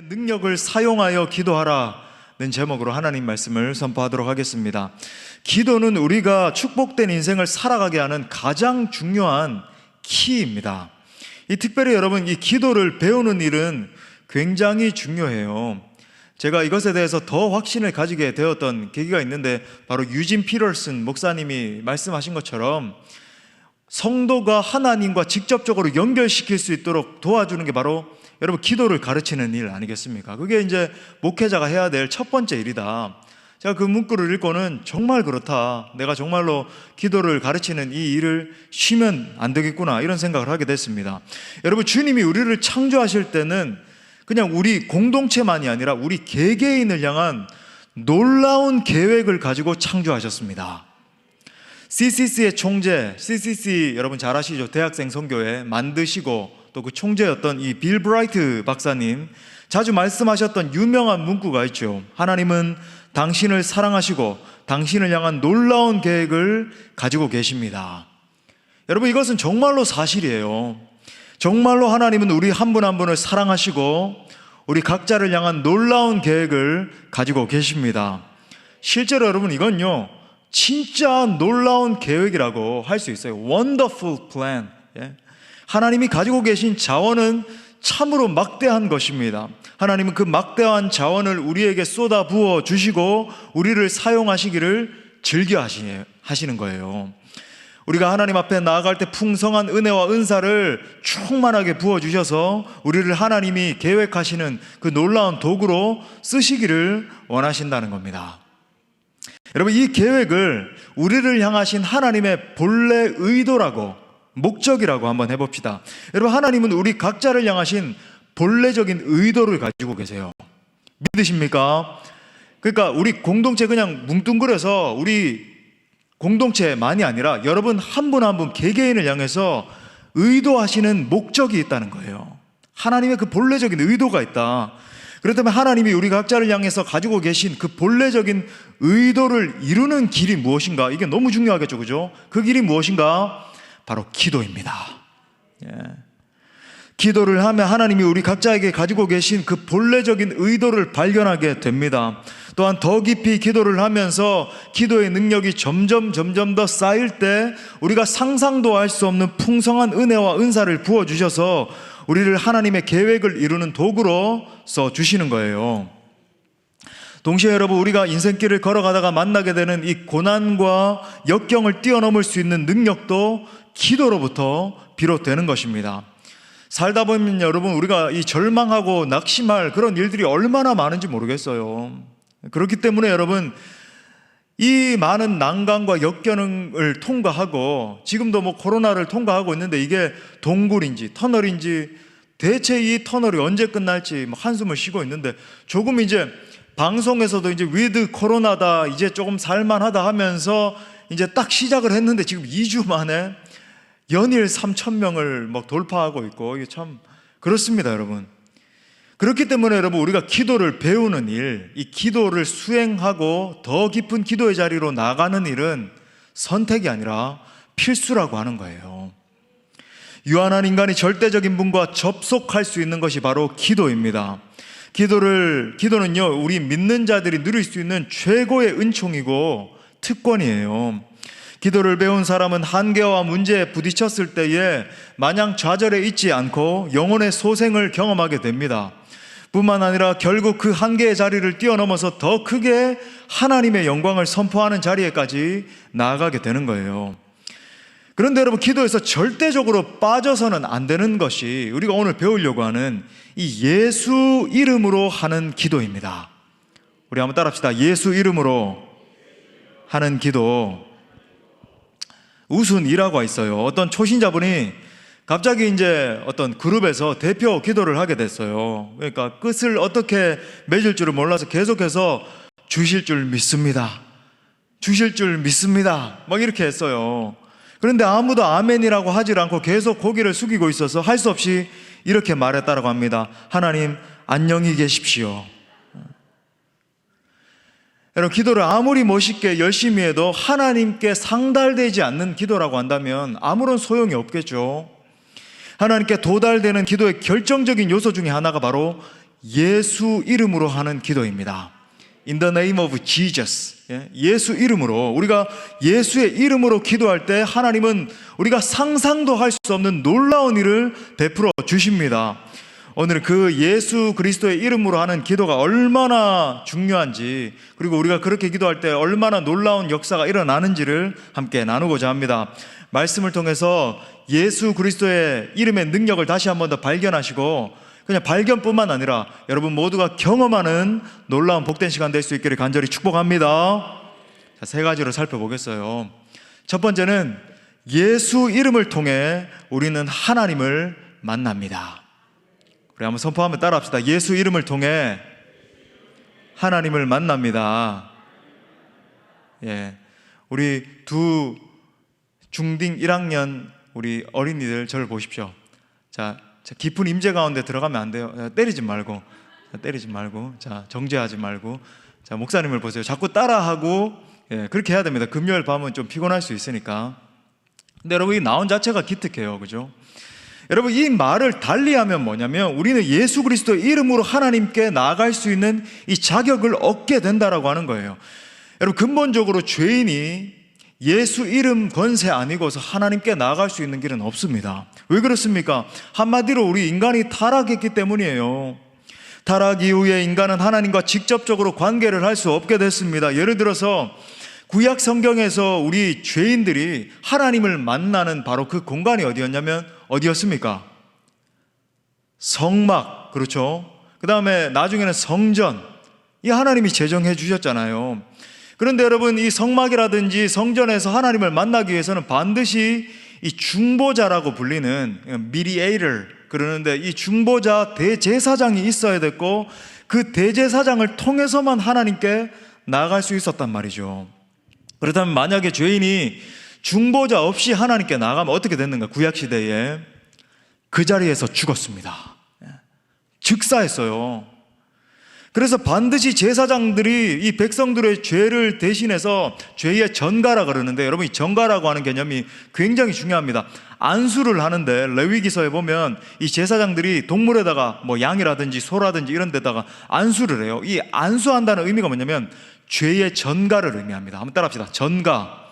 능력을 사용하여 기도하라는 제목으로 하나님 말씀을 선포하도록 하겠습니다. 기도는 우리가 축복된 인생을 살아가게 하는 가장 중요한 키입니다. 특별히 여러분, 이 기도를 배우는 일은 굉장히 중요해요. 제가 이것에 대해서 더 확신을 가지게 되었던 계기가 있는데, 바로 유진 피터슨 목사님이 말씀하신 것처럼 성도가 하나님과 직접적으로 연결시킬 수 있도록 도와주는 게 바로 여러분 기도를 가르치는 일 아니겠습니까? 그게 이제 목회자가 해야 될 첫 번째 일이다. 제가 그 문구를 읽고는 정말 그렇다, 내가 정말로 기도를 가르치는 이 일을 쉬면 안 되겠구나, 이런 생각을 하게 됐습니다. 여러분, 주님이 우리를 창조하실 때는 그냥 우리 공동체만이 아니라 우리 개개인을 향한 놀라운 계획을 가지고 창조하셨습니다. CCC의 총재, CCC 여러분 잘 아시죠? 대학생 선교회 만드시고 또 그 총재였던 이 빌 브라이트 박사님 자주 말씀하셨던 유명한 문구가 있죠. 하나님은 당신을 사랑하시고 당신을 향한 놀라운 계획을 가지고 계십니다. 여러분, 이것은 정말로 사실이에요. 정말로 하나님은 우리 한 분 한 분을 사랑하시고 우리 각자를 향한 놀라운 계획을 가지고 계십니다. 실제로 여러분, 이건요 진짜 놀라운 계획이라고 할 수 있어요. Wonderful plan. 하나님이 가지고 계신 자원은 참으로 막대한 것입니다. 하나님은 그 막대한 자원을 우리에게 쏟아 부어 주시고 우리를 사용하시기를 즐겨 하시는 거예요. 우리가 하나님 앞에 나아갈 때 풍성한 은혜와 은사를 충만하게 부어주셔서 우리를 하나님이 계획하시는 그 놀라운 도구로 쓰시기를 원하신다는 겁니다. 여러분, 이 계획을 우리를 향하신 하나님의 본래 의도라고, 목적이라고 한번 해봅시다. 여러분, 하나님은 우리 각자를 향하신 본래적인 의도를 가지고 계세요. 믿으십니까? 그러니까 우리 공동체 그냥 뭉뚱그려서 우리 공동체만이 아니라 여러분 한 분 한 분 개개인을 향해서 의도하시는 목적이 있다는 거예요. 하나님의 그 본래적인 의도가 있다. 그렇다면 하나님이 우리 각자를 향해서 가지고 계신 그 본래적인 의도를 이루는 길이 무엇인가? 이게 너무 중요하겠죠, 그죠? 그 길이 무엇인가? 바로 기도입니다. 기도를 하면 하나님이 우리 각자에게 가지고 계신 그 본래적인 의도를 발견하게 됩니다. 또한 더 깊이 기도를 하면서 기도의 능력이 점점 더 쌓일 때 우리가 상상도 할 수 없는 풍성한 은혜와 은사를 부어주셔서 우리를 하나님의 계획을 이루는 도구로 써주시는 거예요. 동시에 여러분, 우리가 인생길을 걸어가다가 만나게 되는 이 고난과 역경을 뛰어넘을 수 있는 능력도 기도로부터 비롯되는 것입니다. 살다 보면 여러분, 우리가 이 절망하고 낙심할 그런 일들이 얼마나 많은지 모르겠어요. 그렇기 때문에 여러분, 이 많은 난관과 역경을 통과하고 지금도 코로나를 통과하고 있는데 이게 동굴인지 터널인지, 대체 이 터널이 언제 끝날지 한숨을 쉬고 있는데, 조금 이제 방송에서도 이제 위드 코로나다, 이제 조금 살만하다 하면서 이제 딱 시작을 했는데 지금 2주 만에 연일 3,000명을 돌파하고 있고, 이게 참 그렇습니다, 여러분. 그렇기 때문에 여러분, 우리가 기도를 배우는 일, 이 기도를 수행하고 더 깊은 기도의 자리로 나가는 일은 선택이 아니라 필수라고 하는 거예요. 유한한 인간이 절대적인 분과 접속할 수 있는 것이 바로 기도입니다. 기도는요, 우리 믿는 자들이 누릴 수 있는 최고의 은총이고 특권이에요. 기도를 배운 사람은 한계와 문제에 부딪혔을 때에 마냥 좌절해 있지 않고 영혼의 소생을 경험하게 됩니다. 뿐만 아니라 결국 그 한계의 자리를 뛰어넘어서 더 크게 하나님의 영광을 선포하는 자리에까지 나아가게 되는 거예요. 그런데 여러분, 기도에서 절대적으로 빠져서는 안 되는 것이 우리가 오늘 배우려고 하는 이 예수 이름으로 하는 기도입니다. 우리 한번 따라합시다. 예수 이름으로 하는 기도. 우순이라고 있어요. 어떤 초신자분이 갑자기 이제 어떤 그룹에서 대표 기도를 하게 됐어요. 그러니까 끝을 어떻게 맺을 줄을 몰라서 계속해서 주실 줄 믿습니다, 주실 줄 믿습니다 이렇게 했어요. 그런데 아무도 아멘이라고 하질 않고 계속 고개를 숙이고 있어서 할 수 없이 이렇게 말했다라고 합니다. 하나님, 안녕히 계십시오. 여러분, 기도를 아무리 멋있게 열심히 해도 하나님께 상달되지 않는 기도라고 한다면 아무런 소용이 없겠죠. 하나님께 도달되는 기도의 결정적인 요소 중에 하나가 바로 예수 이름으로 하는 기도입니다. In the name of Jesus. 예수 이름으로, 우리가 예수의 이름으로 기도할 때 하나님은 우리가 상상도 할 수 없는 놀라운 일을 베풀어 주십니다. 오늘 그 예수 그리스도의 이름으로 하는 기도가 얼마나 중요한지, 그리고 우리가 그렇게 기도할 때 얼마나 놀라운 역사가 일어나는지를 함께 나누고자 합니다. 말씀을 통해서 예수 그리스도의 이름의 능력을 다시 한 번 더 발견하시고, 그냥 발견뿐만 아니라 여러분 모두가 경험하는 놀라운 복된 시간 될 수 있기를 간절히 축복합니다. 자, 세 가지로 살펴보겠어요. 첫 번째는 예수 이름을 통해 우리는 하나님을 만납니다. 우리 한번 선포하면 따라합시다. 예수 이름을 통해 하나님을 만납니다. 예, 우리 두 중딩 1학년 우리 어린이들 저를 보십시오. 자, 깊은 임재 가운데 들어가면 안 돼요. 때리지 말고, 자, 정죄하지 말고. 자, 목사님을 보세요. 자꾸 따라하고, 예, 그렇게 해야 됩니다. 금요일 밤은 좀 피곤할 수 있으니까. 근데 여러분, 이 나온 자체가 기특해요, 그죠? 여러분, 이 말을 달리하면 뭐냐면, 우리는 예수 그리스도의 이름으로 하나님께 나아갈 수 있는 이 자격을 얻게 된다라고 하는 거예요. 여러분, 근본적으로 죄인이 예수 이름 권세 아니고서 하나님께 나아갈 수 있는 길은 없습니다. 왜 그렇습니까? 한마디로 우리 인간이 타락했기 때문이에요. 타락 이후에 인간은 하나님과 직접적으로 관계를 할 수 없게 됐습니다. 예를 들어서 구약 성경에서 우리 죄인들이 하나님을 만나는 바로 그 공간이 어디였냐면 어디였습니까? 성막, 그렇죠? 그 다음에 나중에는 성전, 이 하나님이 제정해 주셨잖아요. 그런데 여러분, 이 성막이라든지 성전에서 하나님을 만나기 위해서는 반드시 이 중보자라고 불리는 mediator, 그러는데 이 중보자 대제사장이 있어야 됐고, 그 대제사장을 통해서만 하나님께 나아갈 수 있었단 말이죠. 그렇다면 만약에 죄인이 중보자 없이 하나님께 나아가면 어떻게 됐는가? 구약시대에 그 자리에서 죽었습니다. 즉사했어요. 그래서 반드시 제사장들이 이 백성들의 죄를 대신해서 죄의 전가라 그러는데, 여러분, 이 전가라고 하는 개념이 굉장히 중요합니다. 안수를 하는데 레위기서에 보면 이 제사장들이 동물에다가 뭐 양이라든지 소라든지 이런 데다가 안수를 해요. 이 안수한다는 의미가 뭐냐면 죄의 전가를 의미합니다. 한번 따라합시다. 전가.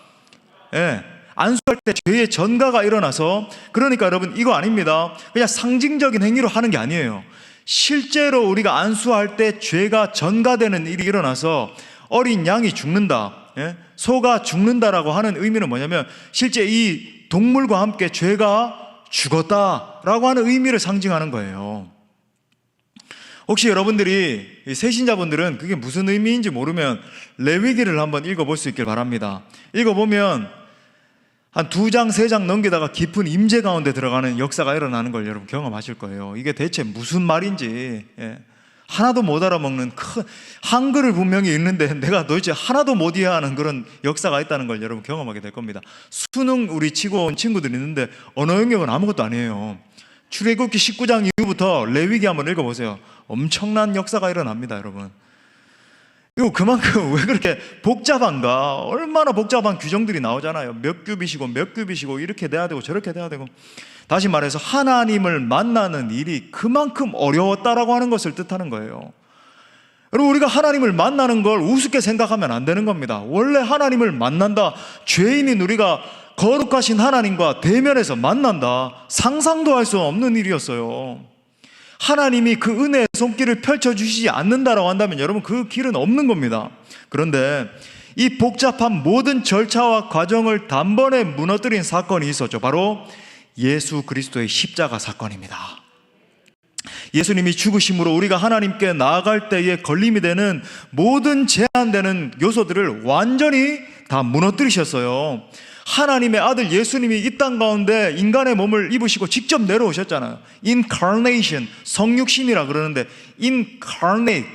예. 안수할 때 죄의 전가가 일어나서, 그러니까 여러분, 이거 아닙니다. 그냥 상징적인 행위로 하는 게 아니에요. 실제로 우리가 안수할 때 죄가 전가되는 일이 일어나서 어린 양이 죽는다, 소가 죽는다라고 하는 의미는 뭐냐면 실제 이 동물과 함께 죄가 죽었다라고 하는 의미를 상징하는 거예요. 혹시 여러분들이 새신자분들은 그게 무슨 의미인지 모르면 레위기를 한번 읽어볼 수 있길 바랍니다. 읽어보면 한 2장, 3장 넘기다가 깊은 임재 가운데 들어가는 역사가 일어나는 걸 여러분 경험하실 거예요. 이게 대체 무슨 말인지, 하나도 못 알아먹는, 큰 한글을 분명히 읽는데 내가 도대체 하나도 못 이해하는 그런 역사가 있다는 걸 여러분 경험하게 될 겁니다. 수능 우리 치고 온 친구들이 있는데 언어 영역은 아무것도 아니에요. 출애굽기 19장 이후부터 레위기 한번 읽어보세요. 엄청난 역사가 일어납니다, 여러분. 이거 그만큼 왜 그렇게 복잡한가? 얼마나 복잡한 규정들이 나오잖아요. 몇 규빗이고 이렇게 돼야 되고 저렇게 돼야 되고. 다시 말해서 하나님을 만나는 일이 그만큼 어려웠다라고 하는 것을 뜻하는 거예요. 여러분, 우리가 하나님을 만나는 걸 우습게 생각하면 안 되는 겁니다. 원래 하나님을 만난다, 죄인인 우리가 거룩하신 하나님과 대면해서 만난다, 상상도 할 수 없는 일이었어요. 하나님이 그 은혜의 손길을 펼쳐주시지 않는다라고 한다면 여러분, 그 길은 없는 겁니다. 그런데 이 복잡한 모든 절차와 과정을 단번에 무너뜨린 사건이 있었죠. 바로 예수 그리스도의 십자가 사건입니다. 예수님이 죽으심으로 우리가 하나님께 나아갈 때에 걸림이 되는 모든 제한되는 요소들을 완전히 다 무너뜨리셨어요. 하나님의 아들 예수님이 이 땅 가운데 인간의 몸을 입으시고 직접 내려오셨잖아요. Incarnation, 성육신이라 그러는데 Incarnate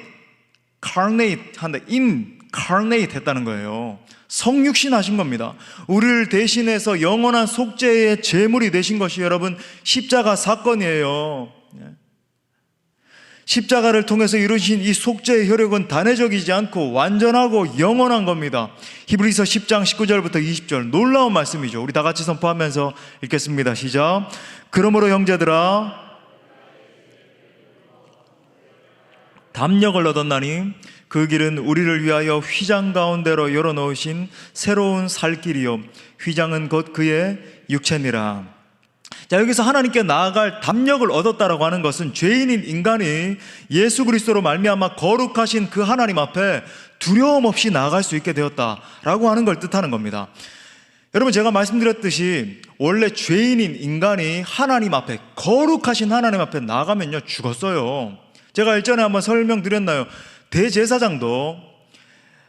했다는 거예요. 성육신 하신 겁니다. 우리를 대신해서 영원한 속죄의 제물이 되신 것이 여러분 십자가 사건이에요. 십자가를 통해서 이루신 이 속죄의 효력은 단회적이지 않고 완전하고 영원한 겁니다. 히브리서 10장 19절부터 20절 놀라운 말씀이죠. 우리 다 같이 선포하면서 읽겠습니다. 시작. 그러므로 형제들아, 담력을 얻었나니 그 길은 우리를 위하여 휘장 가운데로 열어놓으신 새로운 살 길이요 휘장은 곧 그의 육체니라. 자, 여기서 하나님께 나아갈 담력을 얻었다라고 하는 것은 죄인인 인간이 예수 그리스도로 말미암아 거룩하신 그 하나님 앞에 두려움 없이 나아갈 수 있게 되었다라고 하는 걸 뜻하는 겁니다. 여러분, 제가 말씀드렸듯이 원래 죄인인 인간이 하나님 앞에, 거룩하신 하나님 앞에 나가면요 죽었어요. 제가 일전에 한번 설명드렸나요? 대제사장도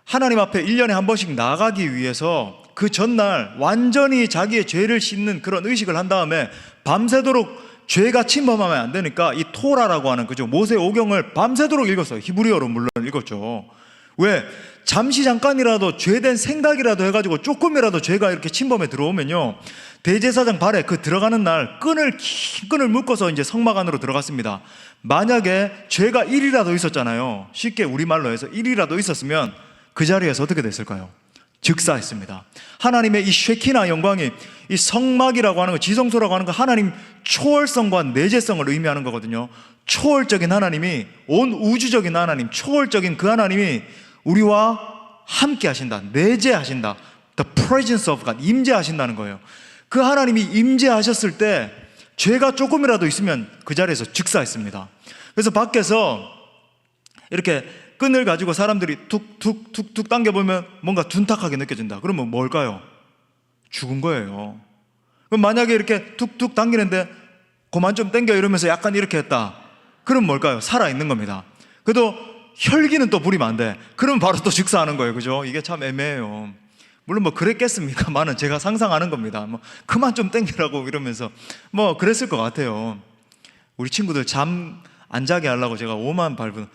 하나님 앞에 1년에 한 번씩 나가기 위해서 그 전날 완전히 자기의 죄를 씻는 그런 의식을 한 다음에 밤새도록 죄가 침범하면 안 되니까 이 토라라고 하는 그죠, 모세 오경을 밤새도록 읽었어요. 히브리어로 물론 읽었죠. 왜? 잠시 잠깐이라도 죄된 생각이라도 해가지고 조금이라도 죄가 이렇게 침범에 들어오면요 대제사장 발에 그 들어가는 날 긴 끈을 묶어서 이제 성막 안으로 들어갔습니다. 만약에 죄가 1이라도 있었잖아요. 쉽게 우리말로 해서 1이라도 있었으면 그 자리에서 어떻게 됐을까요? 즉사했습니다. 하나님의 이 쉐키나 영광이, 이 성막이라고 하는 거, 지성소라고 하는 거, 하나님 초월성과 내재성을 의미하는 거거든요. 초월적인 하나님이, 온 우주적인 하나님, 초월적인 그 하나님이 우리와 함께 하신다, 내재하신다. The presence of God, 임재하신다는 거예요. 그 하나님이 임재하셨을 때 죄가 조금이라도 있으면 그 자리에서 즉사했습니다. 그래서 밖에서 이렇게 끈을 가지고 사람들이 툭툭툭툭 당겨보면 뭔가 둔탁하게 느껴진다. 그러면 뭘까요? 죽은 거예요. 그럼 만약에 이렇게 툭툭 당기는데 그만 좀 당겨 이러면서 약간 이렇게 했다. 그럼 뭘까요? 살아있는 겁니다. 그래도 혈기는 또 부리면 안 돼. 그러면 바로 또 즉사하는 거예요. 그죠? 이게 참 애매해요. 물론 뭐 그랬겠습니까만은 제가 상상하는 겁니다. 뭐 그만 좀 당기라고 이러면서 뭐 그랬을 것 같아요. 우리 친구들 잠 안 자게 하려고 제가 오만 밟은.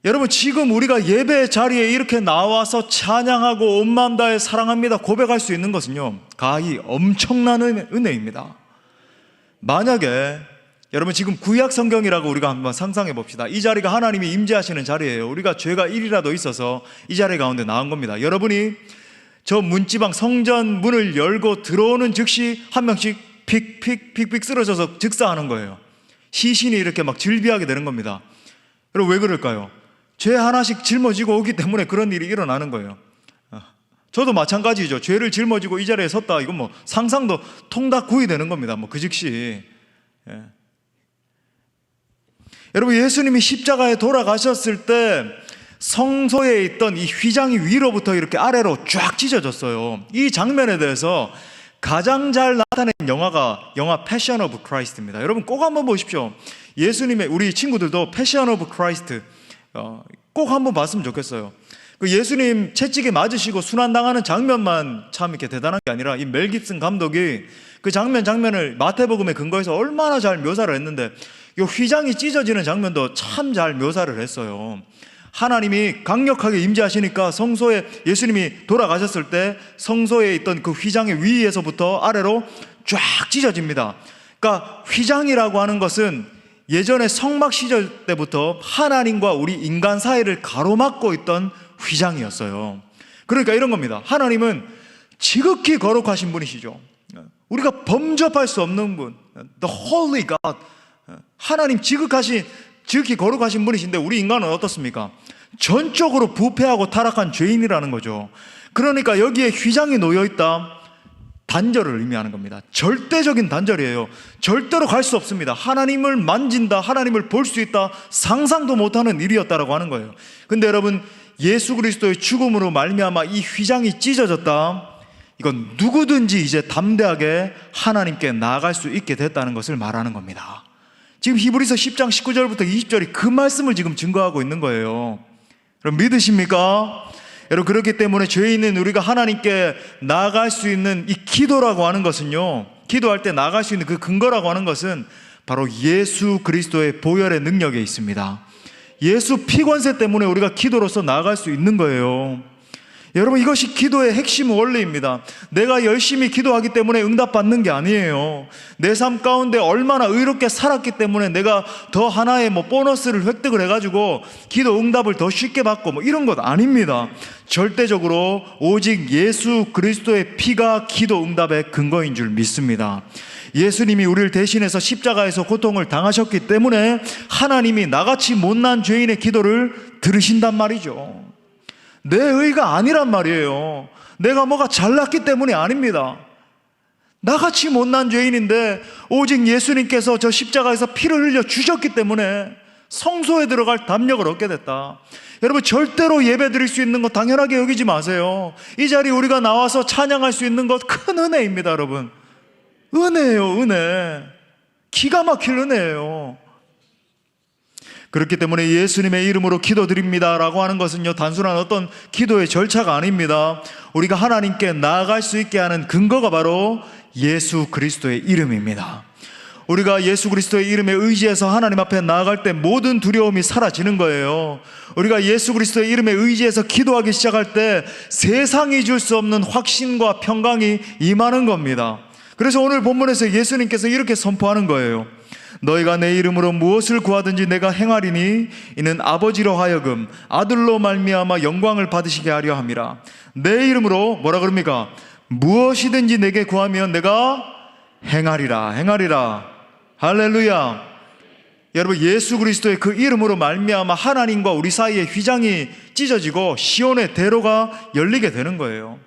여러분, 지금 우리가 예배 자리에 이렇게 나와서 찬양하고 온 마음 다해 사랑합니다 고백할 수 있는 것은요 가히 엄청난 은혜입니다. 만약에 여러분 지금 구약 성경이라고 우리가 한번 상상해 봅시다. 이 자리가 하나님이 임재하시는 자리예요. 우리가 죄가 1이라도 있어서 이 자리 가운데 나온 겁니다. 여러분이 저 문지방 성전 문을 열고 들어오는 즉시 한 명씩 픽픽 쓰러져서 즉사하는 거예요. 시신이 이렇게 막 질비하게 되는 겁니다. 여러분, 왜 그럴까요? 죄 하나씩 짊어지고 오기 때문에 그런 일이 일어나는 거예요. 저도 마찬가지죠. 죄를 짊어지고 이 자리에 섰다, 이건 뭐 상상도 통닭구이 되는 겁니다. 뭐 그 즉시. 예. 여러분, 예수님이 십자가에 돌아가셨을 때 성소에 있던 이 휘장이 위로부터 이렇게 아래로 쫙 찢어졌어요. 이 장면에 대해서 가장 잘 나타낸 영화가 영화 패션 오브 크라이스트입니다. 여러분 꼭 한번 보십시오. 예수님의, 우리 친구들도 패션 오브 크라이스트 꼭 한번 봤으면 좋겠어요. 그 예수님 채찍에 맞으시고 순환당하는 장면만 참 이렇게 대단한 게 아니라 이 멜 깁슨 감독이 그 장면을 마태복음에 근거해서 얼마나 잘 묘사를 했는데 이 휘장이 찢어지는 장면도 참 잘 묘사를 했어요. 하나님이 강력하게 임재하시니까 성소에, 예수님이 돌아가셨을 때 성소에 있던 그 휘장의 위에서부터 아래로 쫙 찢어집니다. 그러니까 휘장이라고 하는 것은 예전에 성막 시절 때부터 하나님과 우리 인간 사이를 가로막고 있던 휘장이었어요. 그러니까 이런 겁니다. 하나님은 지극히 거룩하신 분이시죠. 우리가 범접할 수 없는 분, The Holy God. 하나님 지극히 거룩하신 분이신데 우리 인간은 어떻습니까? 전적으로 부패하고 타락한 죄인이라는 거죠. 그러니까 여기에 휘장이 놓여있다, 단절을 의미하는 겁니다. 절대적인 단절이에요. 절대로 갈 수 없습니다. 하나님을 만진다, 하나님을 볼 수 있다, 상상도 못하는 일이었다라고 하는 거예요. 근데 여러분, 예수 그리스도의 죽음으로 말미암아 이 휘장이 찢어졌다, 이건 누구든지 이제 담대하게 하나님께 나아갈 수 있게 됐다는 것을 말하는 겁니다. 지금 히브리서 10장 19절부터 20절이 그 말씀을 지금 증거하고 있는 거예요. 여러분 믿으십니까? 여러분, 그렇기 때문에 죄 있는 우리가 하나님께 나아갈 수 있는 이 기도라고 하는 것은요, 기도할 때 나아갈 수 있는 그 근거라고 하는 것은 바로 예수 그리스도의 보혈의 능력에 있습니다. 예수 피권세 때문에 우리가 기도로서 나아갈 수 있는 거예요. 여러분, 이것이 기도의 핵심 원리입니다. 내가 열심히 기도하기 때문에 응답받는 게 아니에요. 내 삶 가운데 얼마나 의롭게 살았기 때문에 내가 더 하나의 보너스를 획득을 해가지고 기도 응답을 더 쉽게 받고 이런 것 아닙니다. 절대적으로 오직 예수 그리스도의 피가 기도 응답의 근거인 줄 믿습니다. 예수님이 우리를 대신해서 십자가에서 고통을 당하셨기 때문에 하나님이 나같이 못난 죄인의 기도를 들으신단 말이죠. 내 의가 아니란 말이에요. 내가 뭐가 잘났기 때문이 아닙니다. 나같이 못난 죄인인데 오직 예수님께서 저 십자가에서 피를 흘려 주셨기 때문에 성소에 들어갈 담력을 얻게 됐다. 여러분, 절대로 예배 드릴 수 있는 것 당연하게 여기지 마세요. 이 자리에 우리가 나와서 찬양할 수 있는 것 큰 은혜입니다. 여러분, 은혜예요. 은혜. 기가 막힐 은혜예요. 그렇기 때문에 예수님의 이름으로 기도드립니다라고 하는 것은요, 단순한 어떤 기도의 절차가 아닙니다. 우리가 하나님께 나아갈 수 있게 하는 근거가 바로 예수 그리스도의 이름입니다. 우리가 예수 그리스도의 이름에 의지해서 하나님 앞에 나아갈 때 모든 두려움이 사라지는 거예요. 우리가 예수 그리스도의 이름에 의지해서 기도하기 시작할 때 세상이 줄 수 없는 확신과 평강이 임하는 겁니다. 그래서 오늘 본문에서 예수님께서 이렇게 선포하는 거예요. 너희가 내 이름으로 무엇을 구하든지 내가 행하리니 이는 아버지로 하여금 아들로 말미암아 영광을 받으시게 하려 함이라. 내 이름으로 뭐라 그럽니까? 무엇이든지 내게 구하면 내가 행하리라. 행하리라. 할렐루야. 여러분, 예수 그리스도의 그 이름으로 말미암아 하나님과 우리 사이에 휘장이 찢어지고 시온의 대로가 열리게 되는 거예요.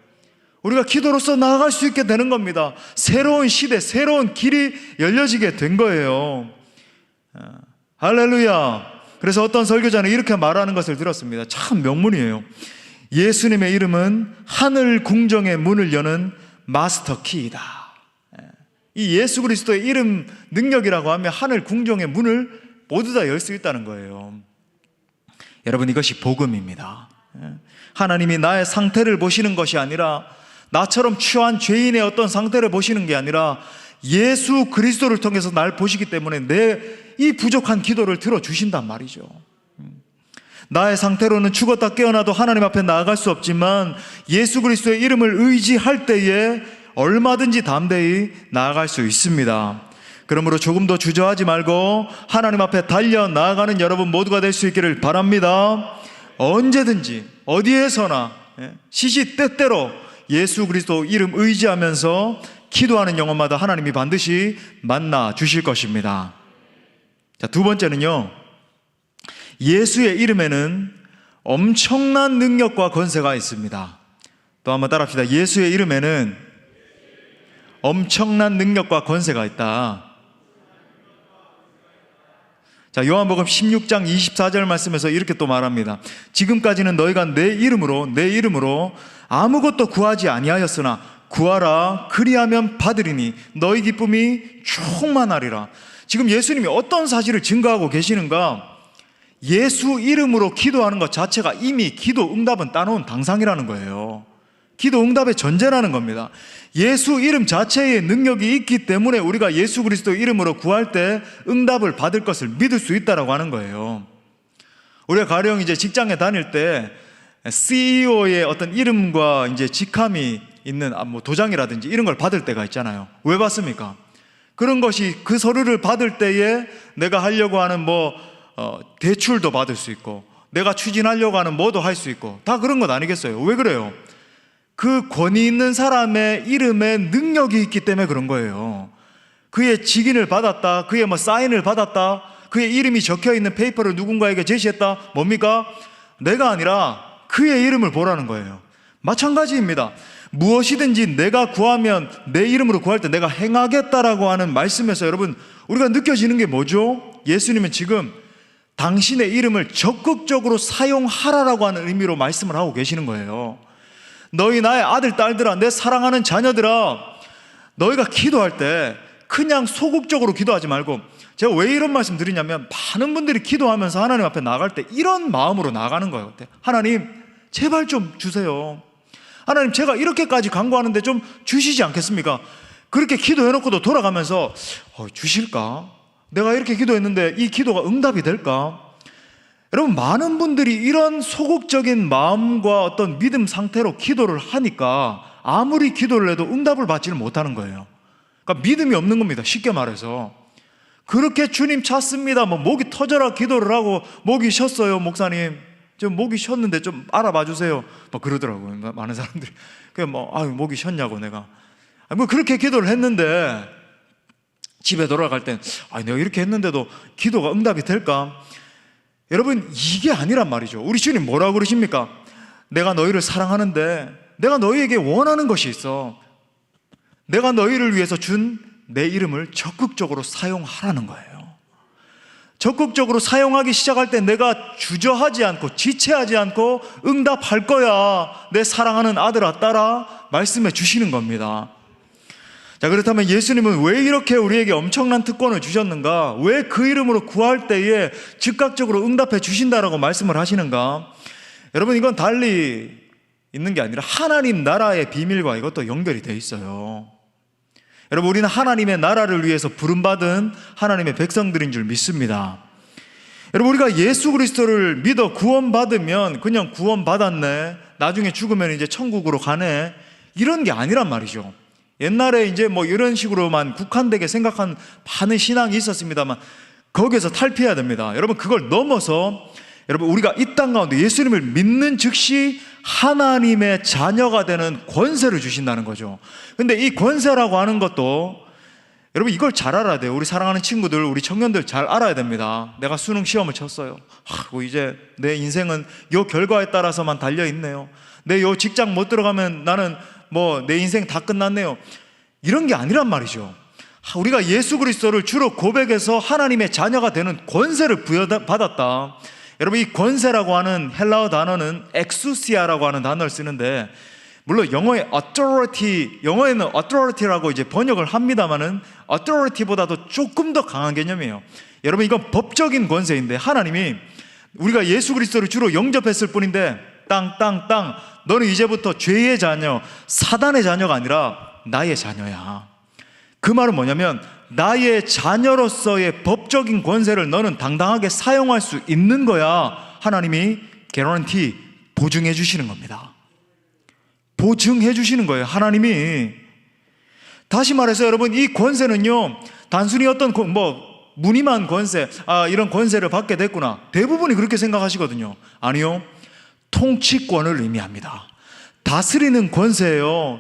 우리가 기도로서 나아갈 수 있게 되는 겁니다. 새로운 시대, 새로운 길이 열려지게 된 거예요. 할렐루야. 그래서 어떤 설교자는 이렇게 말하는 것을 들었습니다. 참 명문이에요. 예수님의 이름은 하늘 궁정의 문을 여는 마스터 키이다. 이 예수 그리스도의 이름 능력이라고 하면 하늘 궁정의 문을 모두 다 열 수 있다는 거예요. 여러분, 이것이 복음입니다. 하나님이 나의 상태를 보시는 것이 아니라, 나처럼 취한 죄인의 어떤 상태를 보시는 게 아니라 예수 그리스도를 통해서 날 보시기 때문에 내 이 부족한 기도를 들어주신단 말이죠. 나의 상태로는 죽었다 깨어나도 하나님 앞에 나아갈 수 없지만 예수 그리스도의 이름을 의지할 때에 얼마든지 담대히 나아갈 수 있습니다. 그러므로 조금 더 주저하지 말고 하나님 앞에 달려 나아가는 여러분 모두가 될 수 있기를 바랍니다. 언제든지 어디에서나 시시때때로 예수 그리스도 이름 의지하면서 기도하는 영혼마다 하나님이 반드시 만나 주실 것입니다. 자, 두 번째는요, 예수의 이름에는 엄청난 능력과 권세가 있습니다. 또 한번 따라합시다. 예수의 이름에는 엄청난 능력과 권세가 있다. 자, 요한복음 16장 24절 말씀에서 이렇게 또 말합니다. 지금까지는 너희가 내 이름으로 아무것도 구하지 아니하였으나 구하라 그리하면 받으리니 너희 기쁨이 충만하리라. 지금 예수님이 어떤 사실을 증거하고 계시는가? 예수 이름으로 기도하는 것 자체가 이미 기도 응답은 따놓은 당상이라는 거예요. 기도 응답의 전제라는 겁니다. 예수 이름 자체의 능력이 있기 때문에 우리가 예수 그리스도 이름으로 구할 때 응답을 받을 것을 믿을 수 있다라고 하는 거예요. 우리가 가령 이제 직장에 다닐 때 CEO의 어떤 이름과 이제 직함이 있는 도장이라든지 이런 걸 받을 때가 있잖아요. 왜 받습니까? 그런 것이 그 서류를 받을 때에 내가 하려고 하는 대출도 받을 수 있고 내가 추진하려고 하는 뭐도 할 수 있고 다 그런 것 아니겠어요? 왜 그래요? 그 권위 있는 사람의 이름에 능력이 있기 때문에 그런 거예요. 그의 직인을 받았다, 그의 사인을 받았다, 그의 이름이 적혀있는 페이퍼를 누군가에게 제시했다. 뭡니까? 내가 아니라 그의 이름을 보라는 거예요. 마찬가지입니다. 무엇이든지 내가 구하면 내 이름으로 구할 때 내가 행하겠다라고 하는 말씀에서 여러분 우리가 느껴지는 게 뭐죠? 예수님은 지금 당신의 이름을 적극적으로 사용하라라고 하는 의미로 말씀을 하고 계시는 거예요. 너희 나의 아들, 딸들아, 내 사랑하는 자녀들아, 너희가 기도할 때 그냥 소극적으로 기도하지 말고, 제가 왜 이런 말씀 드리냐면 많은 분들이 기도하면서 하나님 앞에 나갈 때 이런 마음으로 나가는 거예요. 하나님 제발 좀 주세요. 하나님 제가 이렇게까지 간구하는데 좀 주시지 않겠습니까? 그렇게 기도해놓고도 돌아가면서 주실까? 내가 이렇게 기도했는데 이 기도가 응답이 될까? 여러분, 많은 분들이 이런 소극적인 마음과 어떤 믿음 상태로 기도를 하니까 아무리 기도를 해도 응답을 받지는 못하는 거예요. 그러니까 믿음이 없는 겁니다. 쉽게 말해서. 그렇게 주님 찾습니다. 뭐 목이 터져라 기도를 하고, 목이 쉬었어요 목사님, 좀 목이 쉬었는데 좀 알아봐 주세요, 막 그러더라고요. 많은 사람들이. 그냥 뭐 목이 쉬었냐고 내가. 뭐 그렇게 기도를 했는데 집에 돌아갈 땐 내가 이렇게 했는데도 기도가 응답이 될까? 여러분, 이게 아니란 말이죠. 우리 주님 뭐라고 그러십니까? 내가 너희를 사랑하는데 내가 너희에게 원하는 것이 있어. 내가 너희를 위해서 준 내 이름을 적극적으로 사용하라는 거예요. 적극적으로 사용하기 시작할 때 내가 주저하지 않고 지체하지 않고 응답할 거야, 내 사랑하는 아들아 딸아, 말씀해 주시는 겁니다. 자, 그렇다면 예수님은 왜 이렇게 우리에게 엄청난 특권을 주셨는가? 왜 그 이름으로 구할 때에 즉각적으로 응답해 주신다라고 말씀을 하시는가? 여러분, 이건 달리 있는 게 아니라 하나님 나라의 비밀과 이것도 연결이 돼 있어요. 여러분, 우리는 하나님의 나라를 위해서 부름받은 하나님의 백성들인 줄 믿습니다. 여러분, 우리가 예수 그리스도를 믿어 구원받으면 그냥 구원받았네, 나중에 죽으면 이제 천국으로 가네, 이런 게 아니란 말이죠. 옛날에 이제 뭐 이런 식으로만 국한되게 생각한 많은 신앙이 있었습니다만 거기에서 탈피해야 됩니다. 여러분, 그걸 넘어서 여러분, 우리가 이 땅 가운데 예수님을 믿는 즉시 하나님의 자녀가 되는 권세를 주신다는 거죠. 근데 이 권세라고 하는 것도 여러분, 이걸 잘 알아야 돼요. 우리 사랑하는 친구들, 우리 청년들 잘 알아야 됩니다. 내가 수능 시험을 쳤어요. 이제 내 인생은 요 결과에 따라서만 달려있네요. 내 요 직장 못 들어가면 나는 뭐 내 인생 다 끝났네요. 이런 게 아니란 말이죠. 우리가 예수 그리스도를 주로 고백해서 하나님의 자녀가 되는 권세를 부여받았다. 여러분, 이 권세라고 하는 헬라어 단어는 엑수시아라고 하는 단어를 쓰는데, 물론 영어의 authority, 영어에는 authority라고 이제 번역을 합니다만은 authority보다도 조금 더 강한 개념이에요. 여러분, 이건 법적인 권세인데, 하나님이 우리가 예수 그리스도를 주로 영접했을 뿐인데 땅 너는 이제부터 죄의 자녀, 사단의 자녀가 아니라 나의 자녀야. 그 말은 뭐냐면 나의 자녀로서의 법적인 권세를 너는 당당하게 사용할 수 있는 거야. 하나님이 개런티, 보증해 주시는 겁니다. 보증해 주시는 거예요, 하나님이. 다시 말해서 여러분, 이 권세는요, 단순히 어떤 무늬만 권세, 이런 권세를 받게 됐구나, 대부분이 그렇게 생각하시거든요. 아니요, 통치권을 의미합니다. 다스리는 권세예요.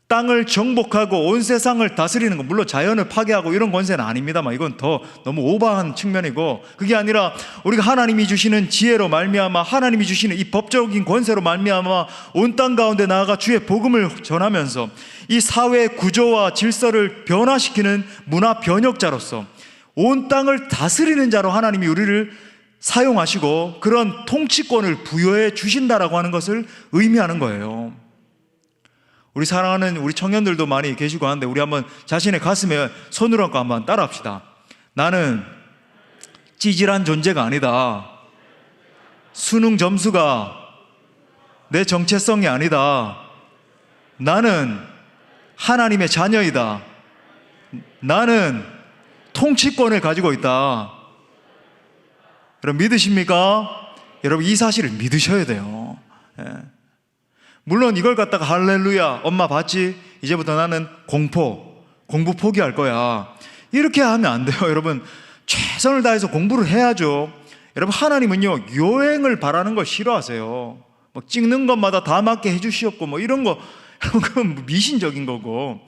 땅을 정복하고 온 세상을 다스리는 거, 물론 자연을 파괴하고 이런 권세는 아닙니다만 이건 더 너무 오버한 측면이고, 그게 아니라 우리가 하나님이 주시는 지혜로 말미암아, 하나님이 주시는 이 법적인 권세로 말미암아 온 땅 가운데 나아가 주의 복음을 전하면서 이 사회 구조와 질서를 변화시키는 문화 변혁자로서 온 땅을 다스리는 자로 하나님이 우리를 사용하시고 그런 통치권을 부여해 주신다라고 하는 것을 의미하는 거예요. 우리 사랑하는 우리 청년들도 많이 계시고 하는데, 우리 한번 자신의 가슴에 손을 얹고 한번 따라합시다. 나는 찌질한 존재가 아니다. 수능 점수가 내 정체성이 아니다. 나는 하나님의 자녀이다. 나는 통치권을 가지고 있다. 여러분, 믿으십니까? 여러분, 이 사실을 믿으셔야 돼요. 물론 이걸 갖다가 할렐루야, 엄마 봤지? 이제부터 나는 공부 포기할 거야, 이렇게 하면 안 돼요. 여러분, 최선을 다해서 공부를 해야죠. 여러분, 하나님은요, 요행을 바라는 걸 싫어하세요. 찍는 것마다 다 맞게 해주시옵고 이런 거, 그건 미신적인 거고,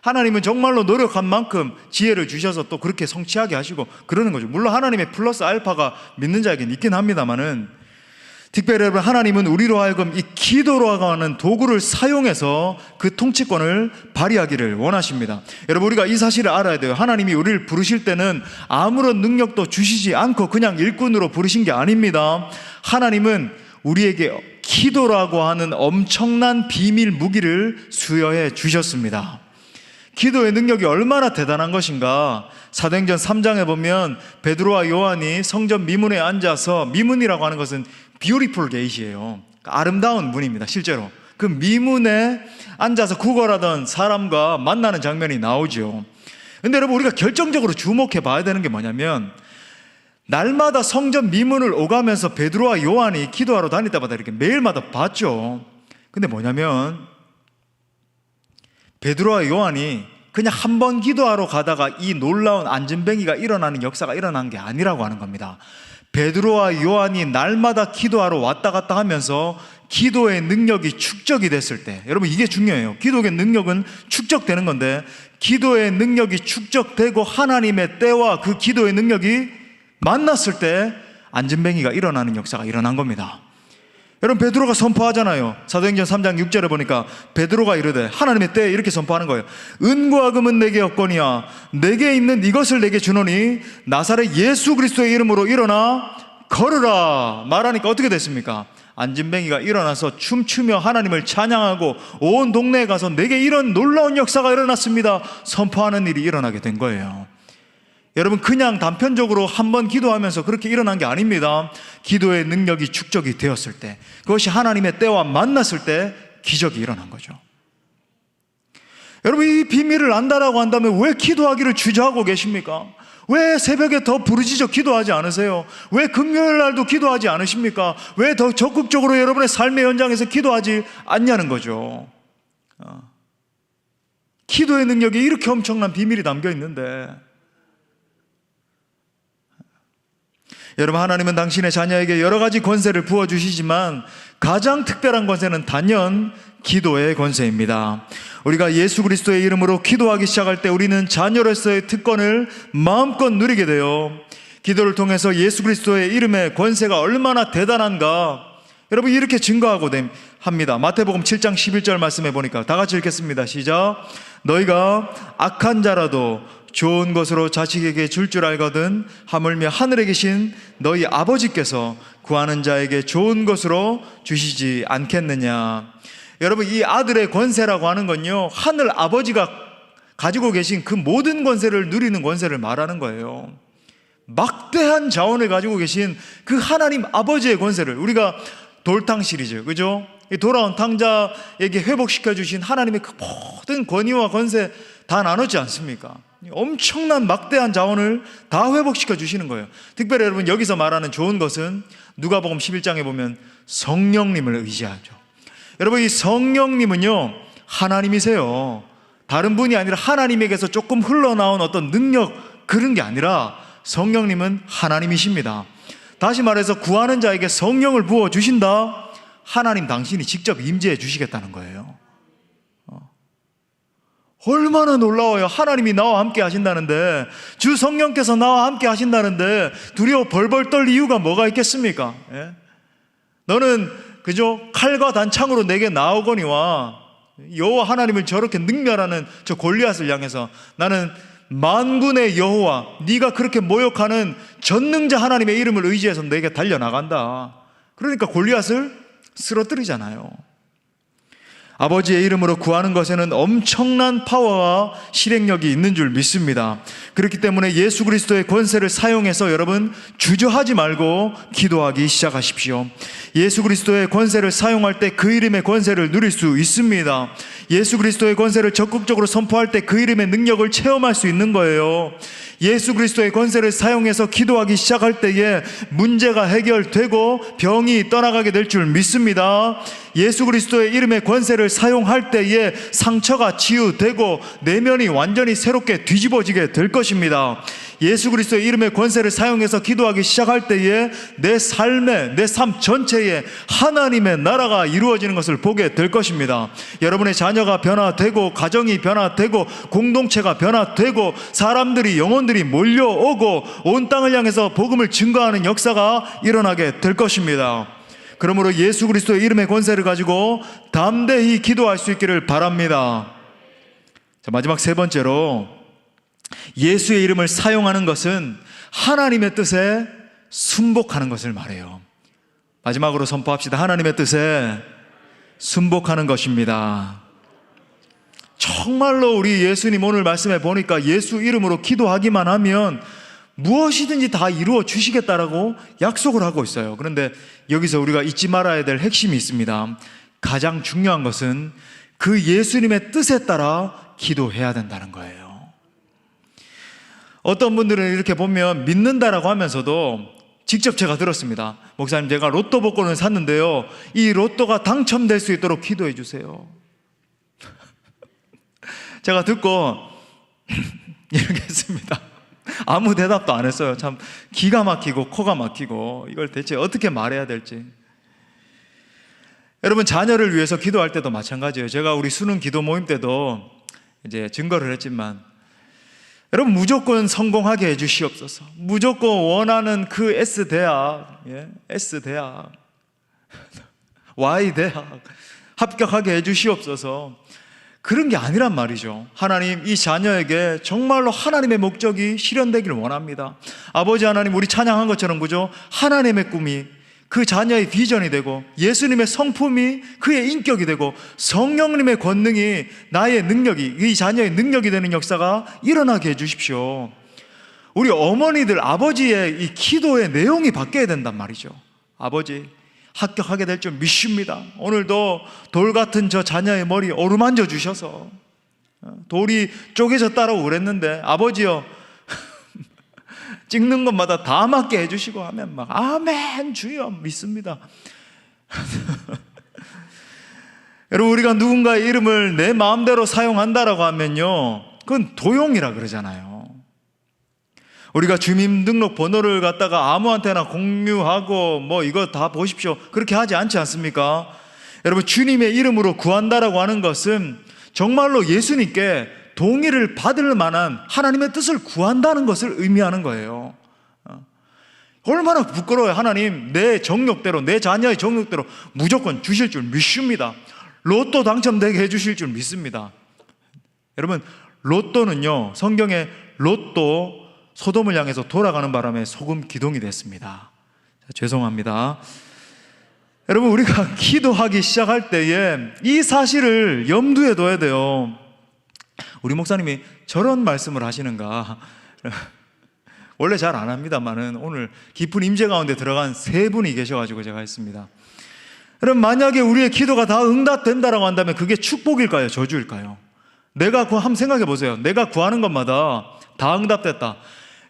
하나님은 정말로 노력한 만큼 지혜를 주셔서 또 그렇게 성취하게 하시고 그러는 거죠. 물론 하나님의 플러스 알파가 믿는 자에게는 있긴 합니다만은, 특별히 여러분, 하나님은 우리로 하여금 이 기도로 하는 도구를 사용해서 그 통치권을 발휘하기를 원하십니다. 여러분, 우리가 이 사실을 알아야 돼요. 하나님이 우리를 부르실 때는 아무런 능력도 주시지 않고 그냥 일꾼으로 부르신 게 아닙니다. 하나님은 우리에게 기도라고 하는 엄청난 비밀 무기를 수여해 주셨습니다. 기도의 능력이 얼마나 대단한 것인가. 사도행전 3장에 보면 베드로와 요한이 성전 미문에 앉아서, 미문이라고 하는 것은 beautiful gate이에요. 아름다운 문입니다. 실제로 그 미문에 앉아서 구걸하던 사람과 만나는 장면이 나오죠. 근데 여러분, 우리가 결정적으로 주목해 봐야 되는 게 뭐냐면, 날마다 성전 미문을 오가면서 베드로와 요한이 기도하러 다닐 때마다 이렇게 매일마다 봤죠. 근데 뭐냐면 베드로와 요한이 그냥 한 번 기도하러 가다가 이 놀라운 안진뱅이가 일어나는 역사가 일어난 게 아니라고 하는 겁니다. 베드로와 요한이 날마다 기도하러 왔다 갔다 하면서 기도의 능력이 축적이 됐을 때, 여러분 이게 중요해요. 기도의 능력은 축적되는 건데, 기도의 능력이 축적되고 하나님의 때와 그 기도의 능력이 만났을 때 안진뱅이가 일어나는 역사가 일어난 겁니다. 여러분 베드로가 선포하잖아요. 사도행전 3장 6절에 보니까 베드로가 이르되, 하나님의 때에 이렇게 선포하는 거예요. 은과 금은 내게 없거니와 내게 있는 이것을 내게 주노니 나사렛 예수 그리스도의 이름으로 일어나 걸으라 말하니까 어떻게 됐습니까? 안진뱅이가 일어나서 춤추며 하나님을 찬양하고 온 동네에 가서 내게 이런 놀라운 역사가 일어났습니다 선포하는 일이 일어나게 된 거예요. 여러분 그냥 단편적으로 한번 기도하면서 그렇게 일어난 게 아닙니다. 기도의 능력이 축적이 되었을 때, 그것이 하나님의 때와 만났을 때 기적이 일어난 거죠. 여러분 이 비밀을 안다라고 한다면 왜 기도하기를 주저하고 계십니까? 왜 새벽에 더 부르짖어 기도하지 않으세요? 왜 금요일 날도 기도하지 않으십니까? 왜 더 적극적으로 여러분의 삶의 현장에서 기도하지 않냐는 거죠. 기도의 능력에 이렇게 엄청난 비밀이 담겨 있는데, 여러분 하나님은 당신의 자녀에게 여러 가지 권세를 부어주시지만 가장 특별한 권세는 단연 기도의 권세입니다. 우리가 예수 그리스도의 이름으로 기도하기 시작할 때 우리는 자녀로서의 특권을 마음껏 누리게 돼요. 기도를 통해서 예수 그리스도의 이름의 권세가 얼마나 대단한가 여러분 이렇게 증거하고 합니다. 마태복음 7장 11절 말씀해 보니까 다 같이 읽겠습니다. 시작. 너희가 악한 자라도 좋은 것으로 자식에게 줄 줄 알거든 하물며 하늘에 계신 너희 아버지께서 구하는 자에게 좋은 것으로 주시지 않겠느냐. 여러분 이 아들의 권세라고 하는 건요, 하늘 아버지가 가지고 계신 그 모든 권세를 누리는 권세를 말하는 거예요. 막대한 자원을 가지고 계신 그 하나님 아버지의 권세를, 우리가 돌탕 시리즈, 그죠? 이 돌아온 탕자에게 회복시켜 주신 하나님의 그 모든 권위와 권세 다 나눴지 않습니까? 엄청난 막대한 자원을 다 회복시켜 주시는 거예요. 특별히 여러분 여기서 말하는 좋은 것은 누가복음 11장에 보면 성령님을 의지하죠. 여러분 이 성령님은요 하나님이세요. 다른 분이 아니라 하나님에게서 조금 흘러나온 어떤 능력 그런 게 아니라 성령님은 하나님이십니다. 다시 말해서 구하는 자에게 성령을 부어주신다, 하나님 당신이 직접 임재해 주시겠다는 거예요. 얼마나 놀라워요. 하나님이 나와 함께 하신다는데, 주 성령께서 나와 함께 하신다는데 두려워 벌벌 떨 이유가 뭐가 있겠습니까? 예? 너는 그저 칼과 단창으로 내게 나오거니와, 여호와 하나님을 저렇게 능멸하는 저 골리앗을 향해서 나는 만군의 여호와, 네가 그렇게 모욕하는 전능자 하나님의 이름을 의지해서 내게 달려나간다. 그러니까 골리앗을 쓰러뜨리잖아요. 아버지의 이름으로 구하는 것에는 엄청난 파워와 실행력이 있는 줄 믿습니다. 그렇기 때문에 예수 그리스도의 권세를 사용해서 여러분 주저하지 말고 기도하기 시작하십시오. 예수 그리스도의 권세를 사용할 때 그 이름의 권세를 누릴 수 있습니다. 예수 그리스도의 권세를 적극적으로 선포할 때 그 이름의 능력을 체험할 수 있는 거예요. 예수 그리스도의 권세를 사용해서 기도하기 시작할 때에 문제가 해결되고 병이 떠나가게 될 줄 믿습니다. 예수 그리스도의 이름의 권세를 사용할 때에 상처가 치유되고 내면이 완전히 새롭게 뒤집어지게 될 것입니다. 예수 그리스도의 이름의 권세를 사용해서 기도하기 시작할 때에 내 삶에, 내 삶 전체에 하나님의 나라가 이루어지는 것을 보게 될 것입니다. 여러분의 자녀가 변화되고, 가정이 변화되고, 공동체가 변화되고, 사람들이, 영혼들이 몰려오고 온 땅을 향해서 복음을 증거하는 역사가 일어나게 될 것입니다. 그러므로 예수 그리스도의 이름의 권세를 가지고 담대히 기도할 수 있기를 바랍니다. 자, 마지막 세 번째로, 예수의 이름을 사용하는 것은 하나님의 뜻에 순복하는 것을 말해요. 마지막으로 선포합시다. 하나님의 뜻에 순복하는 것입니다. 정말로 우리 예수님 오늘 말씀해 보니까 예수 이름으로 기도하기만 하면 무엇이든지 다 이루어 주시겠다라고 약속을 하고 있어요. 그런데 여기서 우리가 잊지 말아야 될 핵심이 있습니다. 가장 중요한 것은 그 예수님의 뜻에 따라 기도해야 된다는 거예요. 어떤 분들은 이렇게 보면 믿는다라고 하면서도 직접 제가 들었습니다. 목사님, 제가 로또 복권을 샀는데요, 이 로또가 당첨될 수 있도록 기도해 주세요. 제가 듣고 이렇게 했습니다. 아무 대답도 안 했어요. 참 기가 막히고 코가 막히고 이걸 대체 어떻게 말해야 될지. 여러분, 자녀를 위해서 기도할 때도 마찬가지예요. 제가 우리 수능 기도 모임 때도 이제 증거를 했지만, 여러분, 무조건 성공하게 해주시옵소서. 무조건 원하는 그 S대학, S대학, Y대학 합격하게 해주시옵소서. 그런 게 아니란 말이죠. 하나님, 이 자녀에게 정말로 하나님의 목적이 실현되기를 원합니다. 아버지 하나님, 우리 찬양한 것처럼, 그죠? 하나님의 꿈이 그 자녀의 비전이 되고, 예수님의 성품이 그의 인격이 되고, 성령님의 권능이 나의 능력이, 이 자녀의 능력이 되는 역사가 일어나게 해주십시오. 우리 어머니들, 아버지의 이 기도의 내용이 바뀌어야 된단 말이죠. 아버지, 합격하게 될 줄 믿습니다. 오늘도 돌 같은 저 자녀의 머리 어루만져 주셔서, 돌이 쪼개졌다라고 그랬는데 아버지요, 찍는 것마다 다 맞게 해주시고 하면 막 아멘 주여 믿습니다. 여러분, 우리가 누군가의 이름을 내 마음대로 사용한다라고 하면요, 그건 도용이라 그러잖아요. 우리가 주민등록 번호를 갖다가 아무한테나 공유하고 뭐 이거 다 보십시오, 그렇게 하지 않지 않습니까? 여러분, 주님의 이름으로 구한다라고 하는 것은 정말로 예수님께 동의를 받을 만한 하나님의 뜻을 구한다는 것을 의미하는 거예요. 얼마나 부끄러워요. 하나님, 내 정욕대로, 내 자녀의 정욕대로 무조건 주실 줄 믿습니다. 로또 당첨되게 해주실 줄 믿습니다. 여러분, 로또는요, 성경에 로또, 소돔을 향해서 돌아가는 바람에 소금 기둥이 됐습니다. 죄송합니다. 여러분, 우리가 기도하기 시작할 때에 이 사실을 염두에 둬야 돼요. 우리 목사님이 저런 말씀을 하시는가? 원래 잘 안 합니다만은 오늘 깊은 임재 가운데 들어간 세 분이 계셔가지고 제가 했습니다. 여러분, 만약에 우리의 기도가 다 응답된다라고 한다면 그게 축복일까요? 저주일까요? 내가 한번 생각해 보세요. 내가 구하는 것마다 다 응답됐다.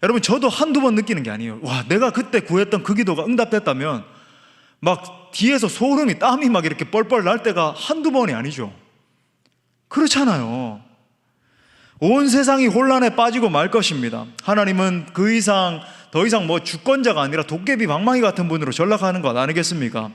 여러분, 저도 한두 번 느끼는 게 아니에요. 와, 내가 그때 구했던 그 기도가 응답됐다면 막 뒤에서 소름이, 땀이 막 이렇게 뻘뻘 날 때가 한두 번이 아니죠. 그렇잖아요. 온 세상이 혼란에 빠지고 말 것입니다. 하나님은 더 이상 뭐 주권자가 아니라 도깨비 방망이 같은 분으로 전락하는 것 아니겠습니까?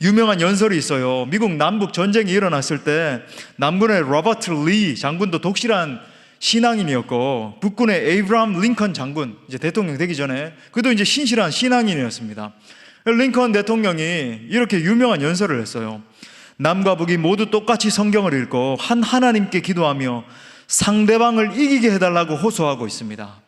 유명한 연설이 있어요. 미국 남북 전쟁이 일어났을 때 남군의 로버트 리 장군도 독실한 신앙인이었고, 북군의 에이브라함 링컨 장군, 이제 대통령 되기 전에 그도 이제 신실한 신앙인이었습니다. 링컨 대통령이 이렇게 유명한 연설을 했어요. 남과 북이 모두 똑같이 성경을 읽고 한 하나님께 기도하며 상대방을 이기게 해달라고 호소하고 있습니다.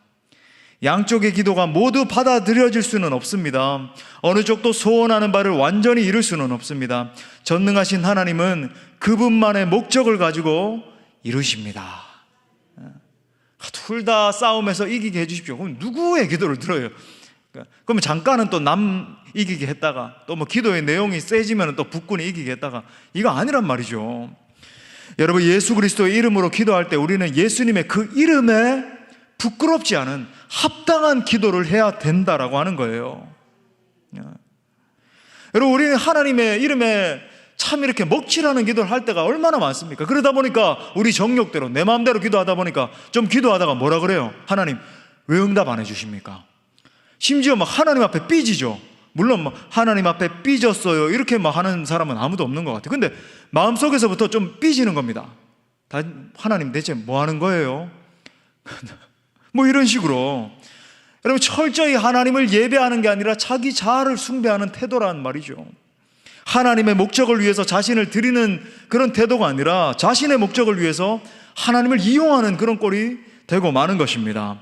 양쪽의 기도가 모두 받아들여질 수는 없습니다. 어느 쪽도 소원하는 바를 완전히 이룰 수는 없습니다. 전능하신 하나님은 그분만의 목적을 가지고 이루십니다. 둘 다 싸움에서 이기게 해주십시오. 그럼 누구의 기도를 들어요? 그러면 잠깐은 또 남 이기게 했다가 또 뭐 기도의 내용이 세지면 또 북군이 이기게 했다가, 이거 아니란 말이죠. 여러분, 예수 그리스도의 이름으로 기도할 때 우리는 예수님의 그 이름에 부끄럽지 않은 합당한 기도를 해야 된다라고 하는 거예요. 여러분, 우리는 하나님의 이름에 참 이렇게 먹칠하는 기도를 할 때가 얼마나 많습니까? 그러다 보니까 우리 정욕대로 내 마음대로 기도하다 보니까 좀 기도하다가 뭐라 그래요? 하나님, 왜 응답 안 해주십니까? 심지어 막 하나님 앞에 삐지죠. 물론 막 하나님 앞에 삐졌어요 이렇게 막 하는 사람은 아무도 없는 것 같아요. 근데 마음속에서부터 좀 삐지는 겁니다. 하나님, 대체 뭐 하는 거예요? 뭐 이런 식으로. 여러분, 철저히 하나님을 예배하는 게 아니라 자기 자아를 숭배하는 태도란 말이죠. 하나님의 목적을 위해서 자신을 드리는 그런 태도가 아니라 자신의 목적을 위해서 하나님을 이용하는 그런 꼴이 되고 마는 것입니다.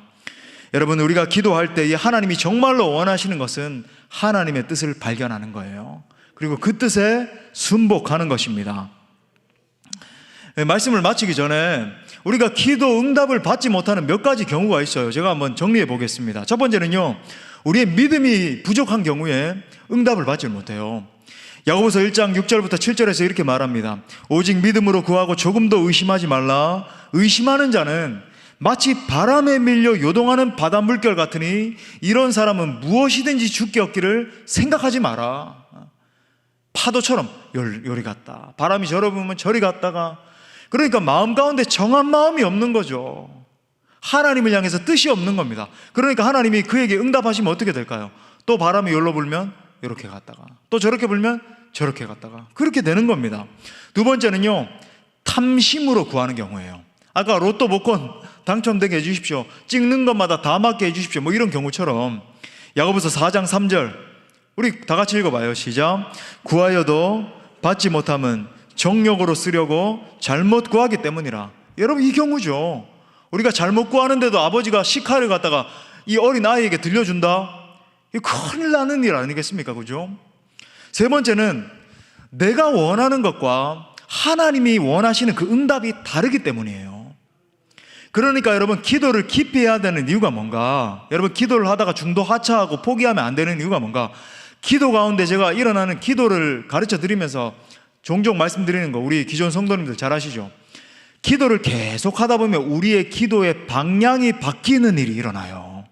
여러분, 우리가 기도할 때 하나님이 정말로 원하시는 것은 하나님의 뜻을 발견하는 거예요. 그리고 그 뜻에 순복하는 것입니다. 말씀을 마치기 전에 우리가 기도 응답을 받지 못하는 몇 가지 경우가 있어요. 제가 한번 정리해 보겠습니다. 첫 번째는요, 우리의 믿음이 부족한 경우에 응답을 받지 못해요. 야고보서 1장 6절부터 7절에서 이렇게 말합니다. 오직 믿음으로 구하고 조금도 의심하지 말라. 의심하는 자는 마치 바람에 밀려 요동하는 바다 물결 같으니 이런 사람은 무엇이든지 죽게 얻기를 생각하지 마라. 파도처럼 요리 갔다, 바람이 저리 부면 저리 갔다가, 그러니까 마음 가운데 정한 마음이 없는 거죠. 하나님을 향해서 뜻이 없는 겁니다. 그러니까 하나님이 그에게 응답하시면 어떻게 될까요? 또 바람이 요로 불면 이렇게 갔다가, 또 저렇게 불면 저렇게 갔다가, 그렇게 되는 겁니다. 두 번째는요, 탐심으로 구하는 경우예요. 아까 로또 복권 당첨되게 해주십시오, 찍는 것마다 다 맞게 해주십시오, 뭐 이런 경우처럼. 야고보서 4장 3절 우리 다 같이 읽어봐요. 시작. 구하여도 받지 못함은 정욕으로 쓰려고 잘못 구하기 때문이라. 여러분, 이 경우죠. 우리가 잘못 구하는데도 아버지가 식칼을 갖다가 이 어린 아이에게 들려준다? 이 큰일 나는 일 아니겠습니까? 그죠? 세 번째는 내가 원하는 것과 하나님이 원하시는 그 응답이 다르기 때문이에요. 그러니까 여러분, 기도를 깊이 해야 되는 이유가 뭔가? 여러분, 기도를 하다가 중도 하차하고 포기하면 안 되는 이유가 뭔가? 기도 가운데 제가 일어나는 기도를 가르쳐 드리면서 종종 말씀드리는 거, 우리 기존 성도님들 잘 아시죠? 기도를 계속 하다 보면 우리의 기도의 방향이 바뀌는 일이 일어나요.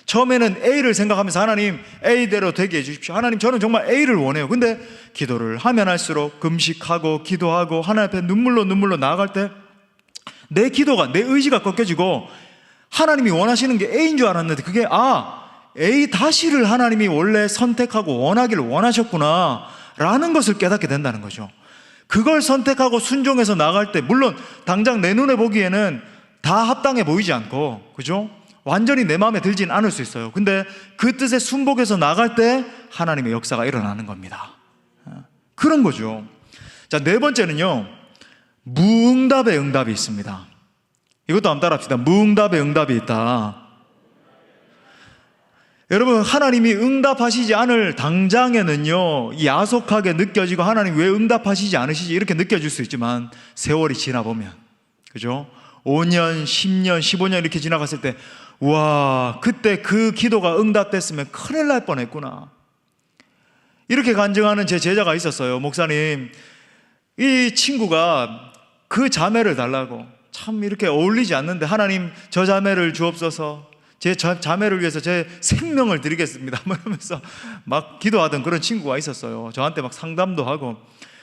처음에는 A를 생각하면서 하나님 A대로 되게 해주십시오, 하나님 저는 정말 A를 원해요. 근데 기도를 하면 할수록 금식하고 기도하고 하나님 앞에 눈물로 나아갈 때 내 기도가, 내 의지가 꺾여지고 하나님이 원하시는 게 A인 줄 알았는데 그게 A-를 하나님이 원래 선택하고 원하기를 원하셨구나 라는 것을 깨닫게 된다는 거죠. 그걸 선택하고 순종해서 나갈 때, 물론 당장 내 눈에 보기에는 다 합당해 보이지 않고, 그죠? 완전히 내 마음에 들진 않을 수 있어요. 근데 그 뜻에 순복해서 나갈 때 하나님의 역사가 일어나는 겁니다. 그런 거죠. 자, 네 번째는요, 무응답의 응답이 있습니다. 이것도 한번 따라합시다. 무응답의 응답이 있다. 여러분, 하나님이 응답하시지 않을 당장에는요, 야속하게 느껴지고 하나님 왜 응답하시지 않으시지 이렇게 느껴질 수 있지만, 세월이 지나보면, 그죠? 5년, 10년, 15년 이렇게 지나갔을 때, 와, 그때 그 기도가 응답됐으면 큰일 날 뻔했구나, 이렇게 간증하는 제 제자가 있었어요. 목사님, 이 친구가 그 자매를 달라고, 참 이렇게 어울리지 않는데 하나님 저 자매를 주옵소서, 제 자매를 위해서 제 생명을 드리겠습니다, 이러면서 막 기도하던 그런 친구가 있었어요. 저한테 막 상담도 하고.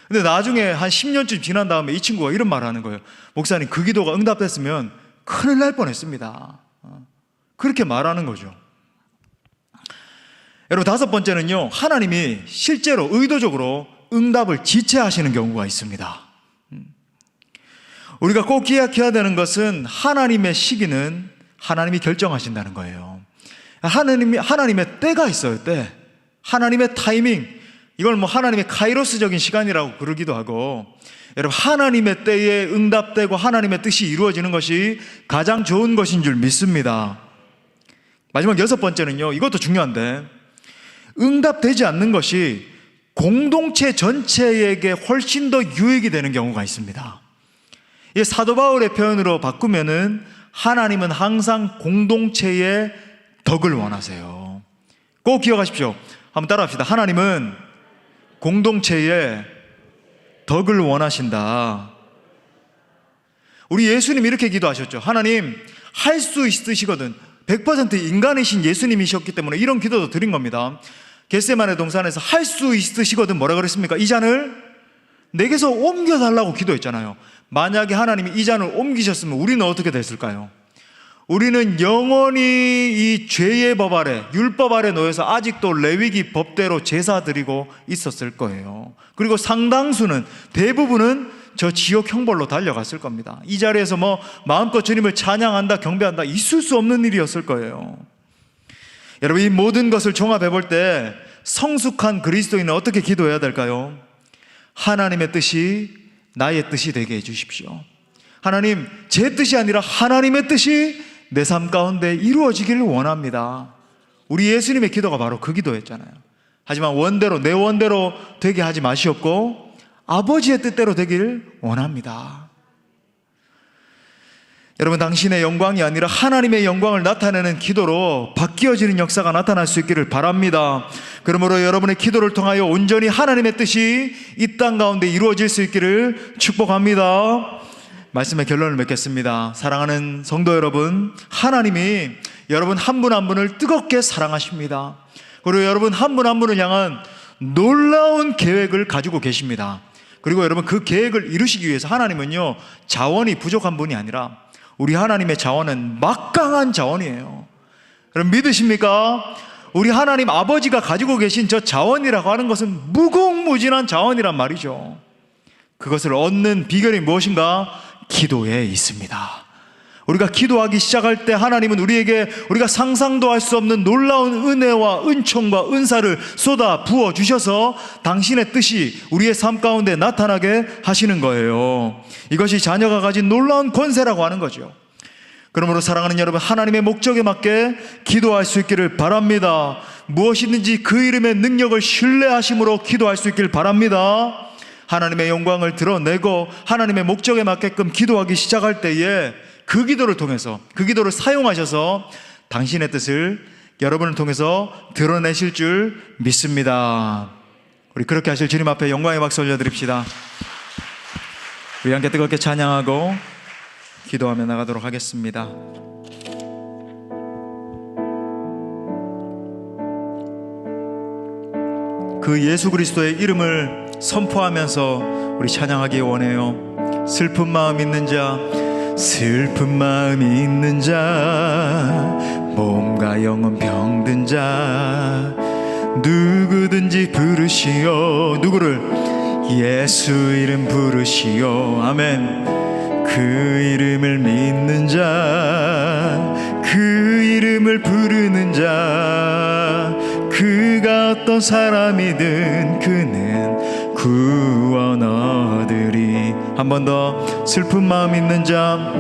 근데 나중에 한 10년쯤 지난 다음에 이 친구가 이런 말을 하는 거예요. 목사님, 그 기도가 응답됐으면 큰일 날 뻔했습니다. 그렇게 말하는 거죠. 여러분, 다섯 번째는요, 하나님이 실제로 의도적으로 응답을 지체하시는 경우가 있습니다. 우리가 꼭 기억해야 되는 것은 하나님의 시기는 하나님이 결정하신다는 거예요. 하나님의 때가 있어요, 때. 하나님의 타이밍. 이걸 뭐 하나님의 카이로스적인 시간이라고 그러기도 하고, 여러분, 하나님의 때에 응답되고 하나님의 뜻이 이루어지는 것이 가장 좋은 것인 줄 믿습니다. 마지막 여섯 번째는요, 이것도 중요한데, 응답되지 않는 것이 공동체 전체에게 훨씬 더 유익이 되는 경우가 있습니다. 이 사도 바울의 표현으로 바꾸면은 하나님은 항상 공동체의 덕을 원하세요. 꼭 기억하십시오. 한번 따라합시다. 하나님은 공동체의 덕을 원하신다. 우리 예수님 이렇게 기도하셨죠. 하나님, 할 수 있으시거든. 100% 인간이신 예수님이셨기 때문에 이런 기도도 드린 겁니다. 겟세마네 동산에서 할 수 있으시거든 뭐라 그랬습니까? 이 잔을 내게서 옮겨달라고 기도했잖아요. 만약에 하나님이 이 잔을 옮기셨으면 우리는 어떻게 됐을까요? 우리는 영원히 이 죄의 법 아래, 율법 아래 놓여서 아직도 레위기 법대로 제사 드리고 있었을 거예요. 그리고 상당수는, 대부분은 저 지옥 형벌로 달려갔을 겁니다. 이 자리에서 뭐 마음껏 주님을 찬양한다, 경배한다, 있을 수 없는 일이었을 거예요. 여러분, 이 모든 것을 종합해 볼 때 성숙한 그리스도인은 어떻게 기도해야 될까요? 하나님의 뜻이 나의 뜻이 되게 해주십시오. 하나님, 제 뜻이 아니라 하나님의 뜻이 내 삶 가운데 이루어지기를 원합니다. 우리 예수님의 기도가 바로 그 기도였잖아요. 하지만 원대로, 내 원대로 되게 하지 마시옵고 아버지의 뜻대로 되기를 원합니다. 여러분, 당신의 영광이 아니라 하나님의 영광을 나타내는 기도로 바뀌어지는 역사가 나타날 수 있기를 바랍니다. 그러므로 여러분의 기도를 통하여 온전히 하나님의 뜻이 이 땅 가운데 이루어질 수 있기를 축복합니다. 말씀의 결론을 맺겠습니다. 사랑하는 성도 여러분, 하나님이 여러분 한 분 한 분을 뜨겁게 사랑하십니다. 그리고 여러분 한 분 한 분을 향한 놀라운 계획을 가지고 계십니다. 그리고 여러분 그 계획을 이루시기 위해서 하나님은요, 자원이 부족한 분이 아니라 우리 하나님의 자원은 막강한 자원이에요. 여러분 믿으십니까? 우리 하나님 아버지가 가지고 계신 저 자원이라고 하는 것은 무궁무진한 자원이란 말이죠. 그것을 얻는 비결이 무엇인가? 기도에 있습니다. 우리가 기도하기 시작할 때 하나님은 우리에게 우리가 상상도 할 수 없는 놀라운 은혜와 은총과 은사를 쏟아 부어 주셔서 당신의 뜻이 우리의 삶 가운데 나타나게 하시는 거예요. 이것이 자녀가 가진 놀라운 권세라고 하는 거죠. 그러므로 사랑하는 여러분, 하나님의 목적에 맞게 기도할 수 있기를 바랍니다. 무엇이든지 그 이름의 능력을 신뢰하심으로 기도할 수 있기를 바랍니다. 하나님의 영광을 드러내고 하나님의 목적에 맞게끔 기도하기 시작할 때에 그 기도를 통해서, 그 기도를 사용하셔서 당신의 뜻을 여러분을 통해서 드러내실 줄 믿습니다. 우리 그렇게 하실 주님 앞에 영광의 박수 올려드립시다. 우리 함께 뜨겁게 찬양하고 기도하며 나가도록 하겠습니다. 그 예수 그리스도의 이름을 선포하면서 우리 찬양하기 원해요. 슬픈 마음 있는 자, 슬픈 마음이 있는 자, 몸과 영혼 병든 자, 누구든지 부르시오. 누구를? 예수 이름 부르시오. 아멘. 그 이름을 믿는 자, 그 이름을 부르는 자, 그가 어떤 사람이든 그는 구원 얻으리. 한 번 더. 슬픈 마음 있는 자,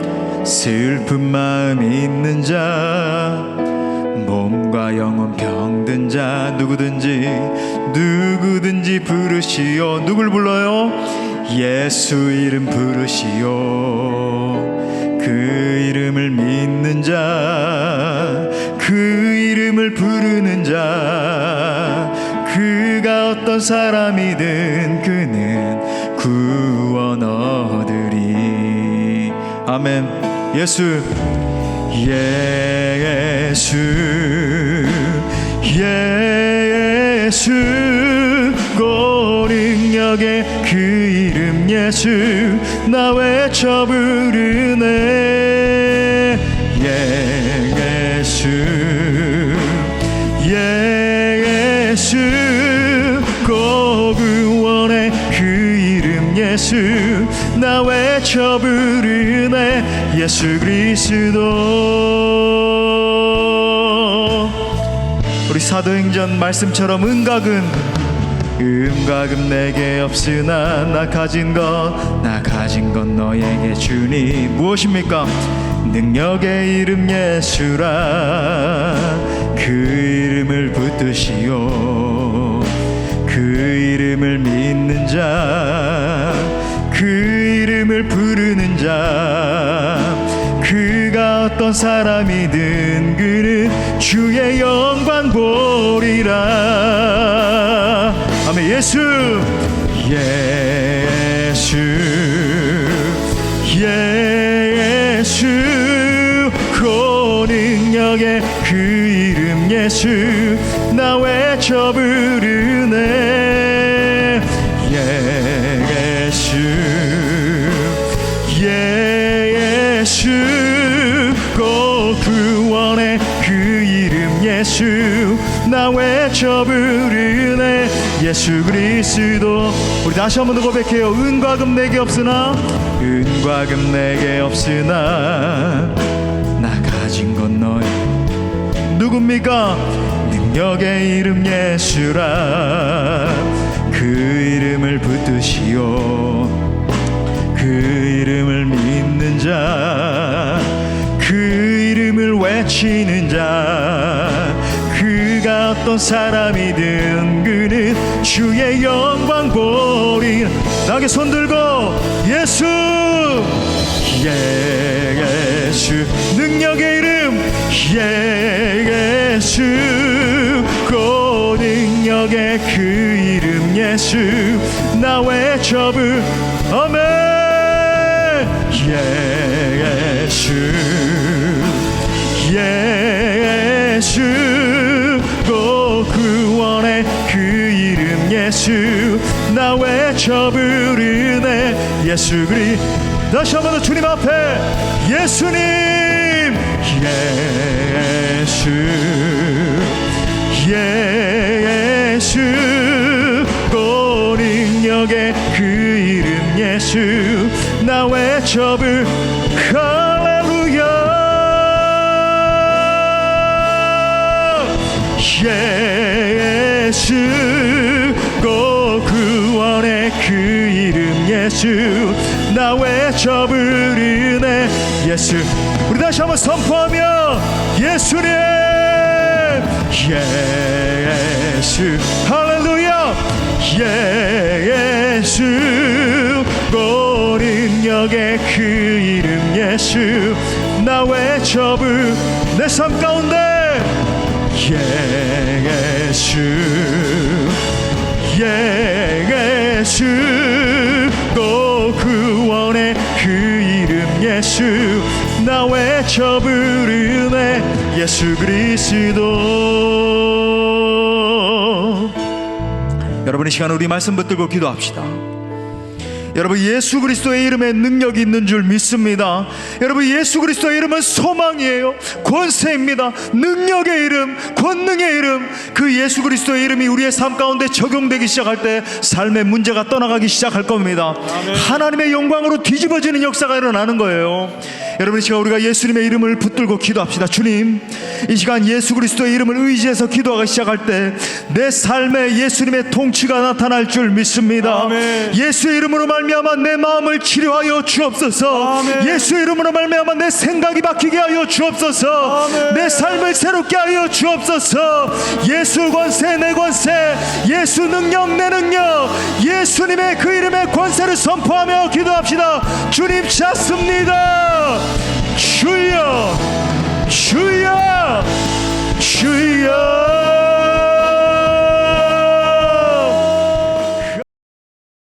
슬픈 마음 있는 자, 몸과 영혼 병든 자, 누구든지 부르시오. 누굴 불러요? 예수 이름 부르시오. 그 이름을 믿는 자, 그 이름을 부르는 자, 그가 어떤 사람이든 그는 구원 얻으리. 아멘. 예수, 예수, 예수, 능력의 그 이름 예수, 나 외쳐 부르네. 예수, 예수, 꼭 구원의 그 이름 예수, 나 외쳐 부르네. 예수 그리스도. 우리 사도행전 말씀처럼 은각은 내게 없으나 나 가진 것 너에게 주니. 무엇입니까? 능력의 이름 예수라. 그 이름을 붙드시오. 그 이름을 믿는 자, 그 이름을 부르는 자, 그가 어떤 사람이든 그는 주의 영광 보리라. 아멘. 예수, 예수, 예수, 그 능력의 그 이름 예수, 나 외쳐 부르네. 예수, 예수, 그 구원의 그 이름 예수, 나 외쳐 부르네. 예수 그리스도. 우리 다시 한 번 더 고백해요. 은과 금 내게 없으나, 은과 금 내게 없으나 나 가진 건 너의. 누굽니까? 능력의 이름 예수라. 그 이름을 붙드시오. 그 이름을 믿는 자, 그 이름을 외치는 자, 그가 어떤 사람이든 그는 주의 영광 보리. 나에게 손 들고 예수, 예수, 능력의 이름 예수, 그 능력의 그 이름 예수, 나 외쳐 부르네. 아멘. 예수 예수 고 구원의 그 이름 예수 나 외쳐 부르네 예수 그리 다시 한 번 더 주님 앞에 예수님 예수 예수 고 능력의 그 이름 예수 나 외쳐 부르네 할렐루야 예수 고 구원의 그 이름 예수 나 외쳐 부르네 예수 우리 다시 한번 선포하며 예수님 예수 할렐루야 예수 고 능력의 그 이름 예수 나 외쳐 부르네 내 삶 가운데 예수 예수 고 구원의 그 이름 예수 나 외쳐 부르네 예수 그리스도 여러분 이 시간 우리 말씀 붙들고 기도합시다. 여러분 예수 그리스도의 이름에 능력이 있는 줄 믿습니다. 여러분 예수 그리스도의 이름은 소망이에요. 권세입니다. 능력의 이름, 권능의 이름. 그 예수 그리스도의 이름이 우리의 삶 가운데 적용되기 시작할 때 삶의 문제가 떠나가기 시작할 겁니다. 아멘. 하나님의 영광으로 뒤집어지는 역사가 일어나는 거예요. 여러분 이 시간 우리가 예수님의 이름을 붙들고 기도합시다. 주님 이 시간 예수 그리스도의 이름을 의지해서 기도하기 시작할 때 내 삶에 예수님의 통치가 나타날 줄 믿습니다. 아멘. 예수의 이름으로 말미암아 내 마음을 치료하여 주옵소서. 아멘. 예수의 이름으로 말미암아 내 생각이 바뀌게 하여 주옵소서. 아멘. 내 삶을 새롭게 하여 주옵소서. 예수 권세 내 권세 예수 능력 내 능력 예수님의 그 이름의 권세를 선포하며 기도합시다. 주님 찾습니다.